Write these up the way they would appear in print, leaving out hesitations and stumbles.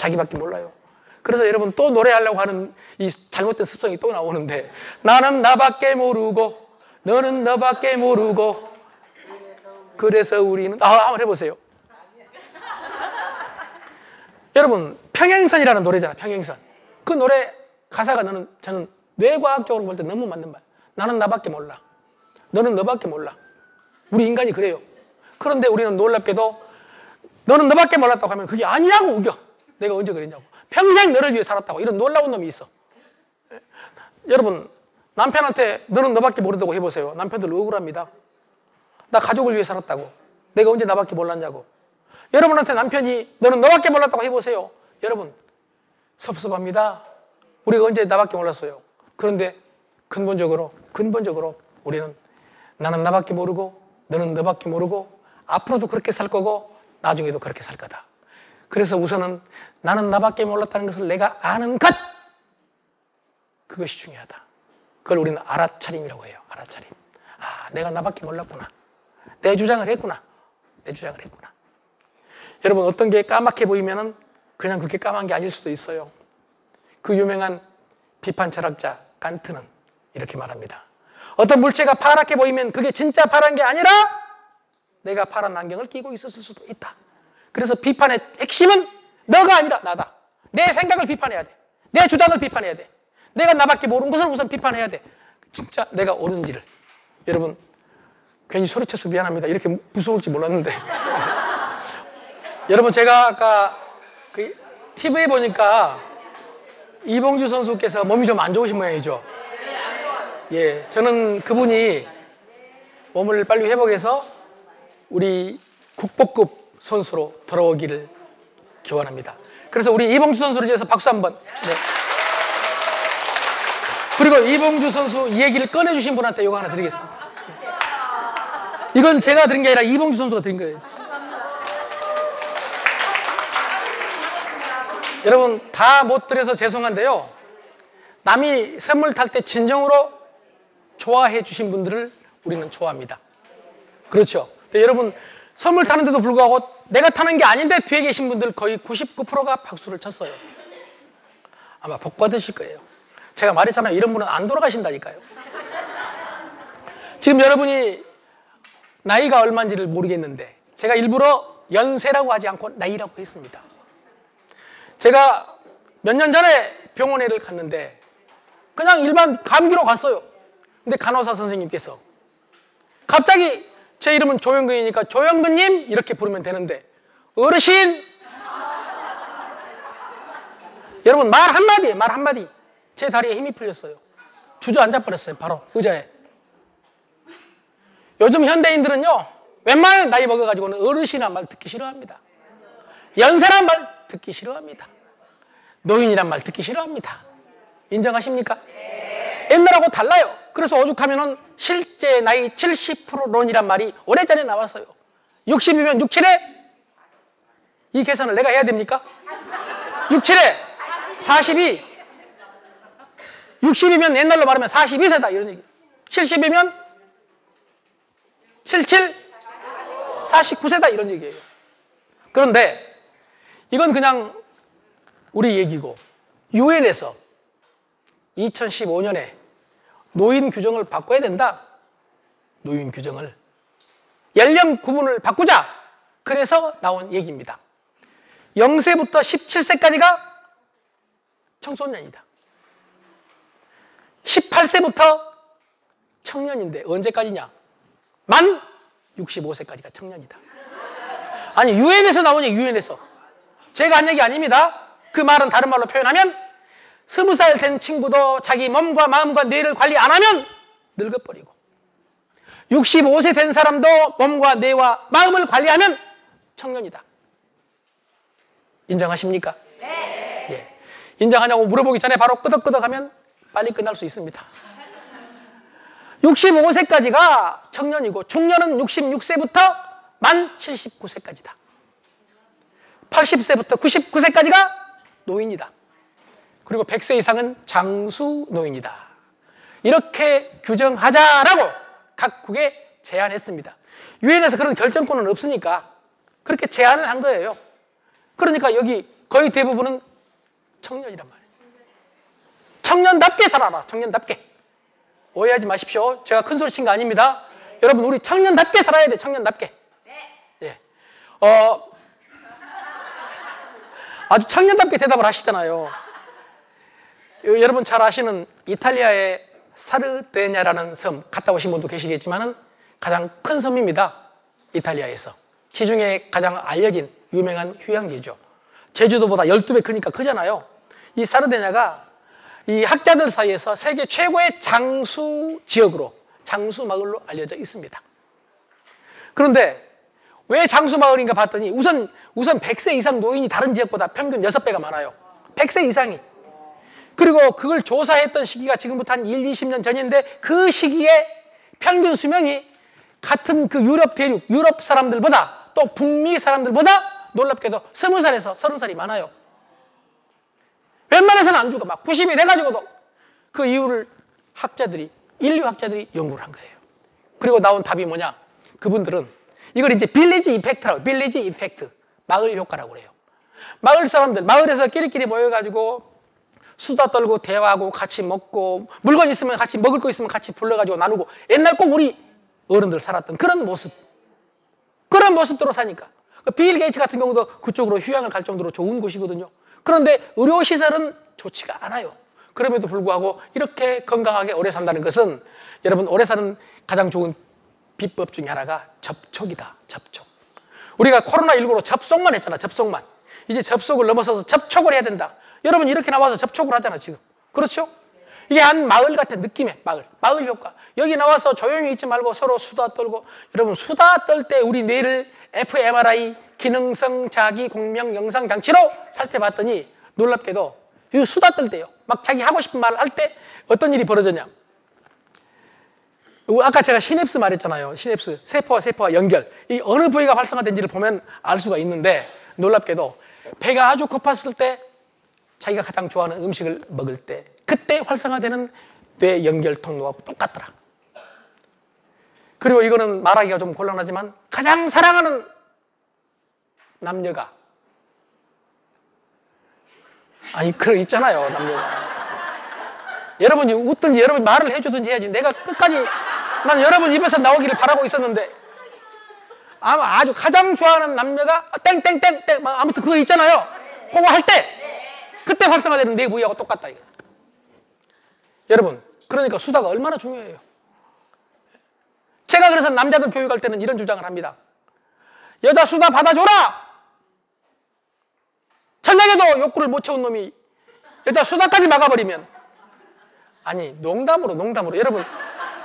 자기밖에 몰라요. 그래서 여러분 또 노래하려고 하는 이 잘못된 습성이 또 나오는데, 나는 나밖에 모르고 너는 너밖에 모르고 그래서 우리는 한번 해보세요. 여러분 평행선이라는 노래잖아. 평행선. 그 노래 가사가 저는 뇌과학적으로 볼 때 너무 맞는 말. 나는 나밖에 몰라. 너는 너밖에 몰라. 우리 인간이 그래요. 그런데 우리는 놀랍게도 너는 너밖에 몰랐다고 하면 그게 아니라고 우겨. 내가 언제 그랬냐고. 평생 너를 위해 살았다고. 이런 놀라운 놈이 있어. 여러분 남편한테 너는 너밖에 모른다고 해보세요. 남편들 억울합니다. 나 가족을 위해 살았다고. 내가 언제 나밖에 몰랐냐고. 여러분한테 남편이 너는 너밖에 몰랐다고 해보세요. 여러분 섭섭합니다. 우리가 언제 나밖에 몰랐어요. 그런데 근본적으로 우리는 나는 나밖에 모르고 너는 너밖에 모르고 앞으로도 그렇게 살 거고 나중에도 그렇게 살 거다. 그래서 우선은 나는 나밖에 몰랐다는 것을 내가 아는 것, 그것이 중요하다. 그걸 우리는 알아차림이라고 해요. 알아차림. 아, 내가 나밖에 몰랐구나. 내 주장을 했구나. 여러분 어떤 게 까맣게 보이면은 그냥 그렇게 까만 게 아닐 수도 있어요. 그 유명한 비판 철학자 칸트는 이렇게 말합니다. 어떤 물체가 파랗게 보이면 그게 진짜 파란 게 아니라 내가 파란 안경을 끼고 있었을 수도 있다. 그래서 비판의 핵심은 너가 아니라 나다. 내 생각을 비판해야 돼. 내 주장을 비판해야 돼. 내가 나밖에 모르는 것을 우선 비판해야 돼. 진짜 내가 옳은지를. 여러분 괜히 소리쳐서 미안합니다. 이렇게 무서울지 몰랐는데 여러분 제가 아까 그 TV에 보니까 이봉주 선수께서 몸이 좀 안 좋으신 모양이죠. 예, 저는 그분이 몸을 빨리 회복해서 우리 국보급 선수로 돌아오기를 기원합니다. 그래서 우리 이봉주 선수를 위해서 박수 한번. 네. 그리고 이봉주 선수 이 얘기를 꺼내주신 분한테 이거 하나 드리겠습니다. 이건 제가 드린 게 아니라 이봉주 선수가 드린 거예요. 여러분 다 못 드려서 죄송한데요. 남이 선물 탈 때 진정으로 좋아해 주신 분들을 우리는 좋아합니다. 그렇죠? 여러분 선물 타는데도 불구하고 내가 타는 게 아닌데 뒤에 계신 분들 거의 99%가 박수를 쳤어요. 아마 복 받으실 거예요. 제가 말했잖아요. 이런 분은 안 돌아가신다니까요. 지금 여러분이 나이가 얼마인지를 모르겠는데 제가 일부러 연세라고 하지 않고 나이라고 했습니다. 제가 몇 년 전에 병원에를 갔는데 그냥 일반 감기로 갔어요. 근데 간호사 선생님께서 갑자기 제 이름은 조영근이니까 조영근님 이렇게 부르면 되는데 어르신 여러분 말 한마디 제 다리에 힘이 풀렸어요. 주저앉아 버렸어요. 바로 의자에. 요즘 현대인들은요 웬만한 나이 먹어가지고는 어르신이란 말 듣기 싫어합니다. 연세란 말 듣기 싫어합니다. 노인이란 말 듣기 싫어합니다. 인정하십니까? 옛날하고 달라요. 그래서 오죽하면은 실제 나이 70%론이란 말이 오래전에 나왔어요. 60이면 67에 이 계산을 내가 해야 됩니까? 67에 42 60이면 옛날로 말하면 42세다 이런 얘기. 70이면 77 49세다 이런 얘기예요. 그런데 이건 그냥 우리 얘기고 유엔에서 2015년에 노인 규정을 바꿔야 된다. 노인 규정을. 연령 구분을 바꾸자. 그래서 나온 얘기입니다. 0세부터 17세까지가 청소년이다. 18세부터 청년인데 언제까지냐? 만 65세까지가 청년이다. 아니 유엔에서 나오냐 유엔에서. 제가 한 얘기 아닙니다. 그 말은 다른 말로 표현하면 20살 된 친구도 자기 몸과 마음과 뇌를 관리 안 하면 늙어버리고 65세 된 사람도 몸과 뇌와 마음을 관리하면 청년이다. 인정하십니까? 네. 예. 인정하냐고 물어보기 전에 바로 끄덕끄덕 하면 빨리 끝날 수 있습니다. 65세까지가 청년이고 중년은 66세부터 만 79세까지다. 80세부터 99세까지가 노인이다. 그리고 100세 이상은 장수 노인이다. 이렇게 규정하자라고 각국에 제안했습니다. 유엔에서 그런 결정권은 없으니까 그렇게 제안을 한 거예요. 그러니까 여기 거의 대부분은 청년이란 말이에요. 청년답게 살아라. 청년답게. 오해하지 마십시오. 제가 큰 소리 친 거 아닙니다. 여러분, 우리 청년답게 살아야 돼. 청년답게. 예. 아주 청년답게 대답을 하시잖아요. 여러분 잘 아시는 이탈리아의 사르데냐라는 섬 갔다 오신 분도 계시겠지만 가장 큰 섬입니다. 이탈리아에서. 지중해 가장 알려진 유명한 휴양지죠. 제주도보다 12배 크니까 크잖아요. 이 사르데냐가 이 학자들 사이에서 세계 최고의 장수 지역으로, 장수 마을로 알려져 있습니다. 그런데 왜 장수 마을인가 봤더니 우선 100세 이상 노인이 다른 지역보다 평균 6배가 많아요. 100세 이상이. 그리고 그걸 조사했던 시기가 지금부터 한 20년 전인데 그 시기에 평균 수명이 같은 그 유럽 대륙, 유럽 사람들보다 또 북미 사람들보다 놀랍게도 20살에서 30살이 많아요. 웬만해서는 안 죽어. 막 90이 돼가지고도 그 이유를 인류학자들이 연구를 한 거예요. 그리고 나온 답이 뭐냐? 그분들은 이걸 이제 빌리지 이펙트라고, 빌리지 이펙트, 마을 효과라고 그래요. 마을 사람들, 마을에서 끼리끼리 모여가지고 수다 떨고 대화하고 같이 먹고 물건 있으면 같이 먹을 거 있으면 같이 불러가지고 나누고 옛날 꼭 우리 어른들 살았던 그런 모습대로 사니까 빌 게이츠 같은 경우도 그쪽으로 휴양을 갈 정도로 좋은 곳이거든요. 그런데 의료시설은 좋지가 않아요. 그럼에도 불구하고 이렇게 건강하게 오래 산다는 것은 여러분 오래 사는 가장 좋은 비법 중에 하나가 접촉이다. 접촉. 우리가 코로나19로 접속만 했잖아. 접속만. 이제 접속을 넘어서서 접촉을 해야 된다. 여러분 이렇게 나와서 접촉을 하잖아 지금. 그렇죠? 이게 한 마을 같은 느낌의 마을 효과. 여기 나와서 조용히 있지 말고 서로 수다 떨고. 여러분 수다 떨 때 우리 뇌를 fMRI 기능성 자기 공명 영상 장치로 살펴봤더니 놀랍게도 이 수다 떨 때요. 막 자기 하고 싶은 말 할 때 어떤 일이 벌어졌냐. 아까 제가 시냅스 말했잖아요. 시냅스, 세포와 세포와 연결. 이 어느 부위가 활성화된지를 보면 알 수가 있는데 놀랍게도 배가 아주 고팠을 때 자기가 가장 좋아하는 음식을 먹을 때 그때 활성화되는 뇌 연결 통로와 똑같더라. 그리고 이거는 말하기가 좀 곤란하지만 가장 사랑하는 남녀가 그런 있잖아요. 남녀가. 여러분이 웃든지 여러분이 말을 해주든지 해야지. 내가 끝까지 난 여러분 입에서 나오기를 바라고 있었는데 아마 아주 가장 좋아하는 남녀가 땡땡땡땡 아무튼 그거 있잖아요. 그거 할 때 그때 활성화되는 뇌 부위하고 똑같다 이거. 여러분 그러니까 수다가 얼마나 중요해요. 제가 그래서 남자들 교육할 때는 이런 주장을 합니다. 여자 수다 받아줘라. 저녁에도 욕구를 못 채운 놈이 여자 수다까지 막아버리면 농담으로 여러분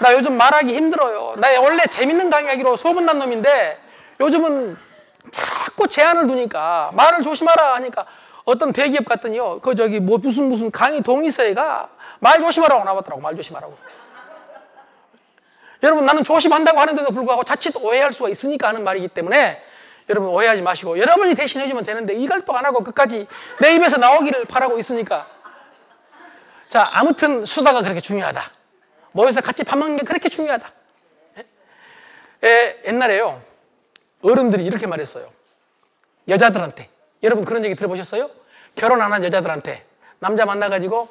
나 요즘 말하기 힘들어요. 나 원래 재밌는 강의하기로 소문난 놈인데 요즘은 자꾸 제한을 두니까 말을 조심하라 하니까 어떤 대기업 갔더니요 무슨 강의 동의서에가 말 조심하라고 나왔더라고. 말 조심하라고. 여러분 나는 조심한다고 하는데도 불구하고 자칫 오해할 수가 있으니까 하는 말이기 때문에 여러분 오해하지 마시고 여러분이 대신 해주면 되는데 이걸 또 안 하고 끝까지 내 입에서 나오기를 바라고 있으니까. 자, 아무튼 수다가 그렇게 중요하다. 모여서 같이 밥 먹는 게 그렇게 중요하다. 옛날에요 어른들이 이렇게 말했어요. 여자들한테. 여러분 그런 얘기 들어보셨어요? 결혼 안 한 여자들한테 남자 만나가지고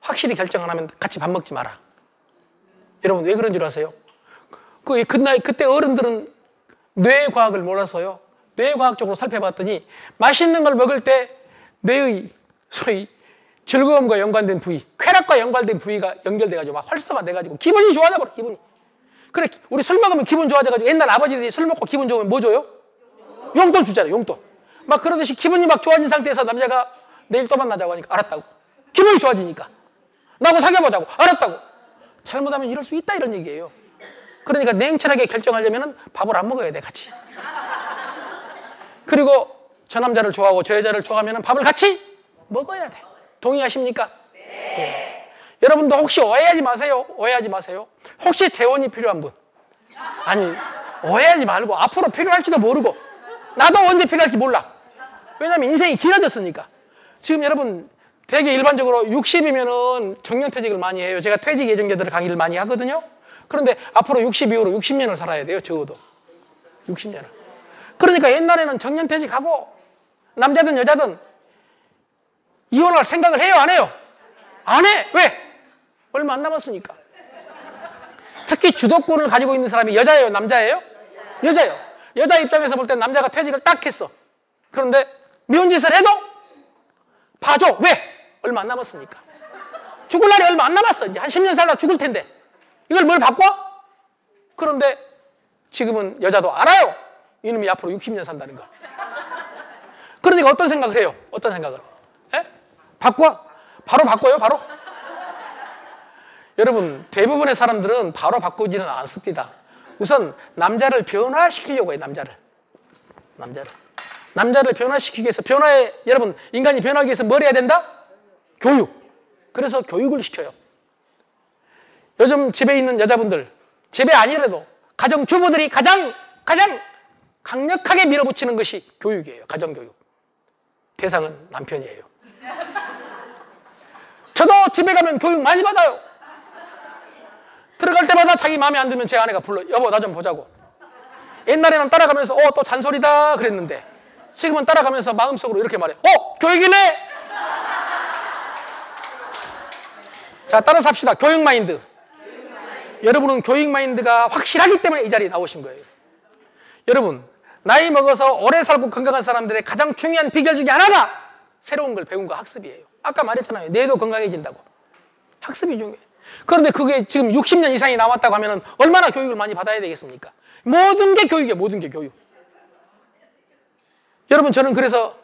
확실히 결정 안 하면 같이 밥 먹지 마라. 여러분 왜 그런 줄 아세요? 그때 어른들은 뇌과학을 몰라서요. 뇌과학적으로 살펴봤더니 맛있는 걸 먹을 때 뇌의 소위 즐거움과 연관된 부위, 쾌락과 연관된 부위가 연결돼가지고 막 활성화돼가지고 기분이 좋아져버려. 기분이. 그래 우리 술 먹으면 기분 좋아져가지고 옛날 아버지들이 술 먹고 기분 좋으면 뭐 줘요? 용돈 주잖아요. 용돈. 막 그러듯이 기분이 막 좋아진 상태에서 남자가 내일 또 만나자고 하니까 알았다고. 기분이 좋아지니까 나하고 사귀어보자고. 알았다고. 잘못하면 이럴 수 있다 이런 얘기예요. 그러니까 냉철하게 결정하려면 밥을 안 먹어야 돼 같이. 그리고 저 남자를 좋아하고 저 여자를 좋아하면 밥을 같이 먹어야 돼. 동의하십니까? 네. 여러분도 혹시 오해하지 마세요. 오해하지 마세요. 혹시 재혼이 필요한 분 오해하지 말고 앞으로 필요할지도 모르고 나도 언제 필요할지 몰라. 왜냐하면 인생이 길어졌으니까. 지금 여러분 되게 일반적으로 60이면은 정년퇴직을 많이 해요. 제가 퇴직 예정자들을 강의를 많이 하거든요. 그런데 앞으로 60 이후로 60년을 살아야 돼요. 적어도 60년을. 그러니까 옛날에는 정년퇴직하고 남자든 여자든 이혼할 생각을 해요, 안 해요? 안 해. 왜? 얼마 안 남았으니까. 특히 주도권을 가지고 있는 사람이 여자예요, 남자예요? 여자예요. 여자 입장에서 볼 때 남자가 퇴직을 딱 했어. 그런데 미운 짓을 해도 봐줘. 왜? 얼마 안 남았으니까. 죽을 날이 얼마 안 남았어. 이제 한 10년 살다 죽을 텐데. 이걸 뭘 바꿔? 그런데 지금은 여자도 알아요. 이놈이 앞으로 60년 산다는 걸. 그러니까 어떤 생각을 해요? 어떤 생각을? 에? 바꿔? 바로 바꿔요, 바로? 여러분, 대부분의 사람들은 바로 바꾸지는 않습니다. 우선 남자를 변화시키려고 해요, 남자를. 남자를 변화시키기 위해서, 여러분, 인간이 변하기 위해서 뭘 해야 된다? 교육. 그래서 교육을 시켜요. 요즘 집에 있는 여자분들, 집에 아니라도 가정주부들이 가장 강력하게 밀어붙이는 것이 교육이에요. 가정교육. 대상은 남편이에요. 저도 집에 가면 교육 많이 받아요. 들어갈 때마다 자기 마음에 안 들면 제 아내가 불러. 여보, 나 좀 보자고. 옛날에는 따라가면서 또 잔소리다 그랬는데 지금은 따라가면서 마음속으로 이렇게 말해. 교육이네. 자, 따라서 합시다. 교육 마인드. 여러분은 교육 마인드가 확실하기 때문에 이 자리에 나오신 거예요. 여러분, 나이 먹어서 오래 살고 건강한 사람들의 가장 중요한 비결 중에 하나가 새로운 걸 배운 거 학습이에요. 아까 말했잖아요. 뇌도 건강해진다고. 학습이 중요해요. 그런데 그게 지금 60년 이상이 남았다고 하면 얼마나 교육을 많이 받아야 되겠습니까? 모든 게 교육이에요. 모든 게 교육. 여러분, 저는 그래서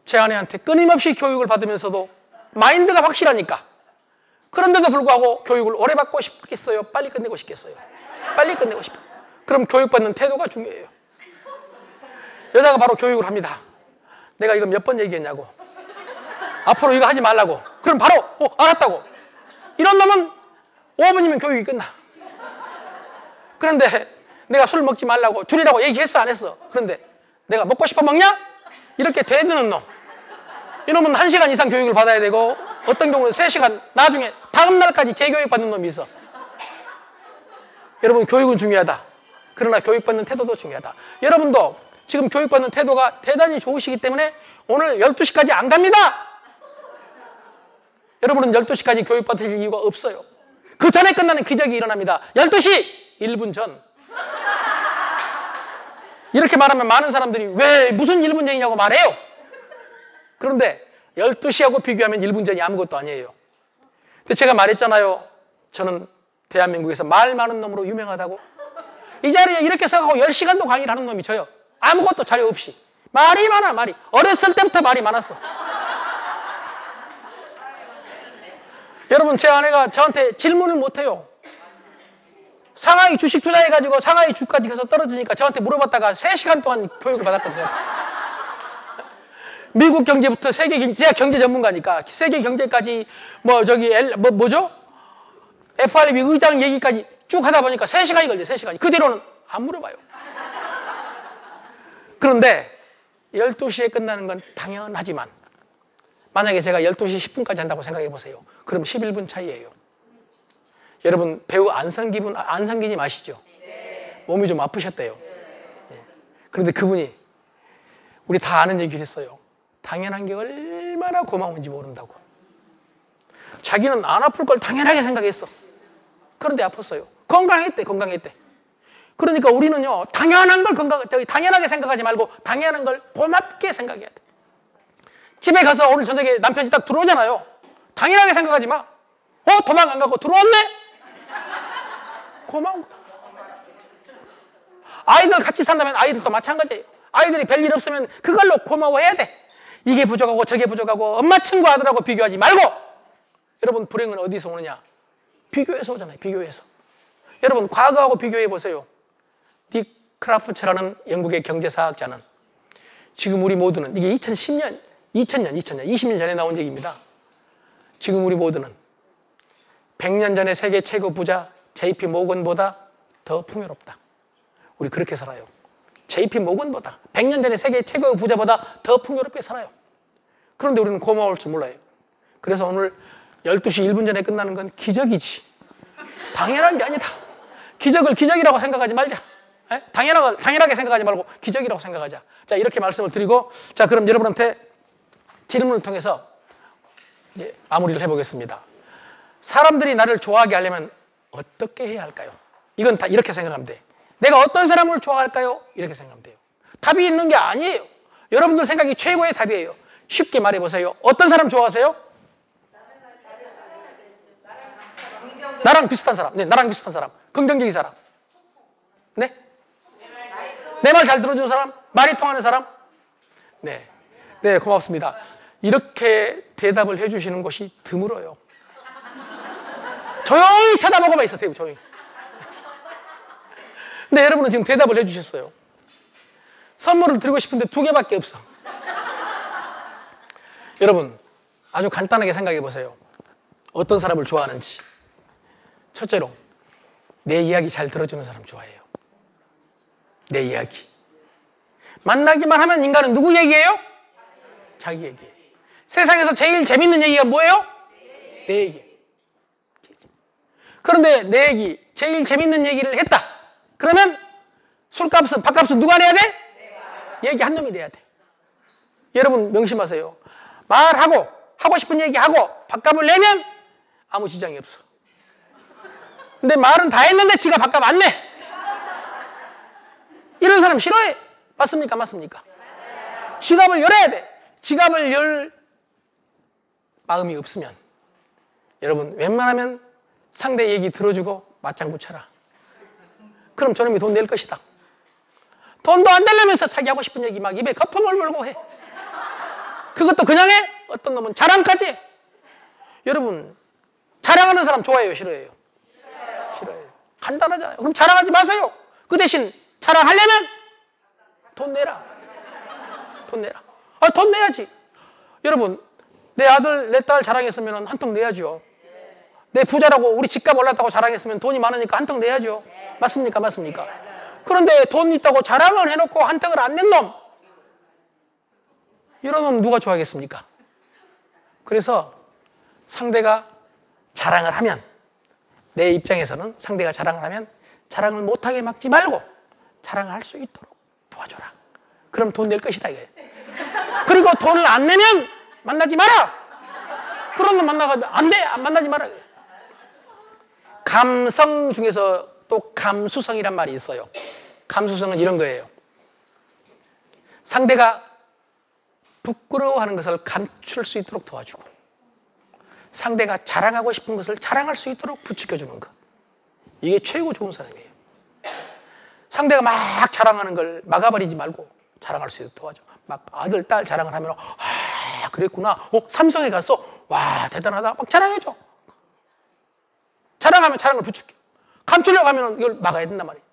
제 아내한테 끊임없이 교육을 받으면서도 마인드가 확실하니까, 그런데도 불구하고 교육을 오래 받고 싶겠어요? 빨리 끝내고 싶겠어요? 빨리 끝내고 싶어요. 그럼 교육받는 태도가 중요해요. 여자가 바로 교육을 합니다. 내가 이거 몇 번 얘기했냐고. 앞으로 이거 하지 말라고. 그럼 바로 알았다고. 이런 놈은 5분이면 교육이 끝나. 그런데 내가 술 먹지 말라고, 줄이라고 얘기했어, 안 했어? 그런데 내가 먹고 싶어 먹냐? 이렇게 대드는 놈. 이놈은 1시간 이상 교육을 받아야 되고, 어떤 경우는 3시간, 나중에 다음 날까지 재교육 받는 놈이 있어. 여러분, 교육은 중요하다. 그러나 교육받는 태도도 중요하다. 여러분도 지금 교육받는 태도가 대단히 좋으시기 때문에 오늘 12시까지 안 갑니다. 여러분은 12시까지 교육받으실 이유가 없어요. 그 전에 끝나는 기적이 일어납니다. 12시 1분 전. 이렇게 말하면 많은 사람들이 왜 무슨 1분 전이냐고 말해요. 그런데 12시하고 비교하면 1분 전이 아무것도 아니에요. 근데 제가 말했잖아요. 저는 대한민국에서 말 많은 놈으로 유명하다고. 이 자리에 이렇게 서고 10시간도 강의를 하는 놈이 저요. 아무것도 자료 없이. 말이 많아, 말이. 어렸을 때부터 말이 많았어. 여러분, 제 아내가 저한테 질문을 못해요. 상하이 주식 투자해가지고 상하이 주까지 가서 떨어지니까 저한테 물어봤다가 3시간 동안 교육을 받았거든요. 미국 경제부터 세계 경제, 제가 경제 전문가니까 세계 경제까지 뭐죠? FRB 의장 얘기까지 쭉 하다 보니까 3시간이 걸려요, 3시간이. 그 뒤로는 안 물어봐요. 그런데 12시에 끝나는 건 당연하지만 만약에 제가 12시 10분까지 한다고 생각해 보세요. 그럼 11분 차이예요. 여러분, 배우 안성기님 아시죠? 몸이 좀 아프셨대요. 그런데 그분이 우리 다 아는 얘기를 했어요. 당연한 게 얼마나 고마운지 모른다고. 자기는 안 아플 걸 당연하게 생각했어. 그런데 아팠어요. 건강했대. 그러니까 우리는요, 당연한 걸 당연하게 생각하지 말고 당연한 걸 고맙게 생각해야 돼. 집에 가서 오늘 저녁에 남편이 딱 들어오잖아요. 당연하게 생각하지 마. 도망 안 가고 들어왔네? 고마운 거야. 아이들 같이 산다면 아이들도 마찬가지예요. 아이들이 별일 없으면 그걸로 고마워해야 돼. 이게 부족하고 저게 부족하고 엄마 친구 아들하고 비교하지 말고. 여러분, 불행은 어디서 오느냐? 비교해서 오잖아요. 비교해서. 여러분, 과거하고 비교해 보세요. 딕 크라프츠라는 영국의 경제사학자는 지금 우리 모두는, 이게 2020년 20년 전에 나온 얘기입니다. 지금 우리 모두는 100년 전의 세계 최고 부자 JP 모건보다 더 풍요롭다. 우리 그렇게 살아요. JP 모건보다, 100년 전의 세계 최고 부자보다 더 풍요롭게 살아요. 그런데 우리는 고마울 줄 몰라요. 그래서 오늘 12시 1분 전에 끝나는 건 기적이지. 당연한 게 아니다. 기적을 기적이라고 생각하지 말자. 당연하게 생각하지 말고 기적이라고 생각하자. 자, 이렇게 말씀을 드리고, 자, 그럼 여러분한테 질문을 통해서 이제 마무리를 해보겠습니다. 사람들이 나를 좋아하게 하려면 어떻게 해야 할까요? 이건 다 이렇게 생각하면 돼. 내가 어떤 사람을 좋아할까요? 이렇게 생각하면 돼요. 답이 있는 게 아니에요. 여러분들 생각이 최고의 답이에요. 쉽게 말해보세요. 어떤 사람 좋아하세요? 나랑 비슷한 사람. 네, 나랑 비슷한 사람. 긍정적인 사람. 네? 내 말 잘 들어주는 사람? 말이 통하는 사람? 네. 네, 고맙습니다. 이렇게 대답을 해주시는 것이 드물어요. 조용히 쳐다보고만 있어, 조용히. 근데 여러분은 지금 대답을 해주셨어요. 선물을 드리고 싶은데 2개밖에 없어. 여러분, 아주 간단하게 생각해 보세요. 어떤 사람을 좋아하는지. 첫째로, 내 이야기 잘 들어주는 사람 좋아해요. 내 이야기. 만나기만 하면 인간은 누구 얘기예요? 자기 얘기예요. 세상에서 제일 재밌는 얘기가 뭐예요? 내 얘기. 그런데 내 얘기, 제일 재밌는 얘기를 했다. 그러면 술값은, 밥값은 누가 내야 돼? 얘기 한 놈이 내야 돼. 여러분 명심하세요. 말하고, 하고 싶은 얘기하고 밥값을 내면 아무 지장이 없어. 근데 말은 다 했는데 지가 밥값 안 내. 이런 사람 싫어해. 맞습니까? 맞습니까? 지갑을 열어야 돼. 지갑을 열 마음이 없으면 여러분 웬만하면 상대 얘기 들어주고 맞장구 쳐라. 그럼 저놈이 돈 낼 것이다. 돈도 안 되려면서 자기 하고 싶은 얘기 막 입에 거품을 물고 해. 그것도 그냥 해? 어떤 놈은 자랑까지 해. 여러분 자랑하는 사람 좋아해요? 싫어해요? 싫어해요. 간단하잖아요. 그럼 자랑하지 마세요. 그 대신 자랑하려면 돈 내라. 돈 내라. 아, 돈 내야지. 여러분 내 아들, 내 딸 자랑했으면 한 턱 내야죠. 내 부자라고 우리 집값 올랐다고 자랑했으면 돈이 많으니까 한 턱 내야죠. 맞습니까? 맞습니까? 그런데 돈 있다고 자랑을 해놓고 한 턱을 안 낸 놈, 이런 놈 누가 좋아하겠습니까? 그래서 상대가 자랑을 하면, 내 입장에서는 상대가 자랑을 하면 자랑을 못하게 막지 말고 자랑을 할 수 있도록 도와줘라. 그럼 돈 낼 것이다 이거예요. 그리고 돈을 안 내면 만나지 마라. 그런 놈 만나가지고 안 돼, 안 만나지 마라. 감성 중에서 또 감수성이란 말이 있어요. 감수성은 이런 거예요. 상대가 부끄러워하는 것을 감출 수 있도록 도와주고, 상대가 자랑하고 싶은 것을 자랑할 수 있도록 부추겨주는 것. 이게 최고 좋은 사람이에요. 상대가 막 자랑하는 걸 막아버리지 말고 자랑할 수 있도록 도와줘. 막 아들, 딸 자랑을 하면 아, 그랬구나. 삼성에 갔어. 와, 대단하다. 막 자랑해줘. 자랑하면 자랑을 부추겨. 감추려고 하면 이걸 막아야 된단 말이에요.